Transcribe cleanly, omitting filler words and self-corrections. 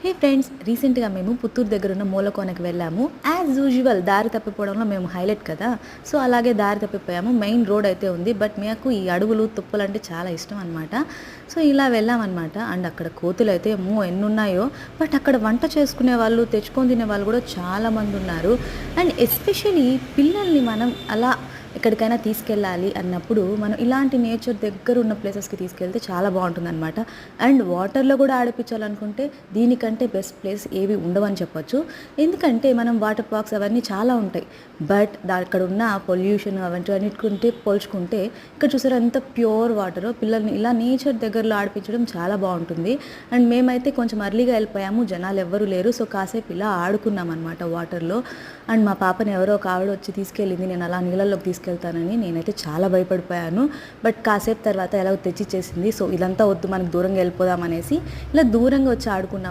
హే friends, రీసెంట్గా మేము పుత్తూరు దగ్గర ఉన్న మూలకోనకి వెళ్ళాము. యాజ్ యూజువల్ దారి తప్పిపోవడంలో మేము హైలైట్ కదా, సో అలాగే దారి తప్పిపోయాము. మెయిన్ రోడ్ అయితే ఉంది, బట్ మాకు ఈ అడవులు తుప్పలు అంటే చాలా ఇష్టం అనమాట. సో ఇలా వెళ్ళామన్నమాట. అండ్ అక్కడ కోతులు అయితే ఎన్ని ఉన్నాయో, బట్ అక్కడ వంట చేసుకునే వాళ్ళు, తెచ్చుకొని తినే వాళ్ళు కూడా చాలామంది ఉన్నారు. అండ్ ఎస్పెషలీ పిల్లల్ని మనం అలా ఎక్కడికైనా తీసుకెళ్ళాలి అన్నప్పుడు మనం ఇలాంటి నేచర్ దగ్గర ఉన్న ప్లేసెస్కి తీసుకెళ్తే చాలా బాగుంటుందన్నమాట. అండ్ వాటర్లో కూడా ఆడిపించాలనుకుంటే దీనికంటే బెస్ట్ ప్లేస్ ఏవి ఉండవని చెప్పొచ్చు. ఎందుకంటే మనం వాటర్ పార్క్స్ అవన్నీ చాలా ఉంటాయి, బట్ అక్కడ ఉన్న పొల్యూషన్ అవన్నిటికుంటే పోల్చుకుంటే ఇక్కడ చూసారా ఎంత ప్యూర్ వాటర్. పిల్లల్ని ఇలా నేచర్ దగ్గరలో ఆడిపించడం చాలా బాగుంటుంది. అండ్ మేమైతే కొంచెం అర్లీగా వెళ్ళిపోయాము, జనాలు ఎవ్వరూ లేరు. సో కాసేపు ఇలా ఆడుకున్నాం అనమాట వాటర్లో. అండ్ మా పాపని ఎవరో ఒక ఆవిడ వచ్చి తీసుకెళ్ళింది, నేను అలా నీళ్ళలోకి తీసుకెళ్తానని. నేనైతే చాలా భయపడిపోయాను, బట్ కాసేపు తర్వాత ఎలాగో తెచ్చిచ్చేసింది. సో ఇదంతా వద్దు, మనకు దూరంగా వెళ్ళిపోదాం అనేసి ఇలా దూరంగా వచ్చి ఆడుకున్నాం.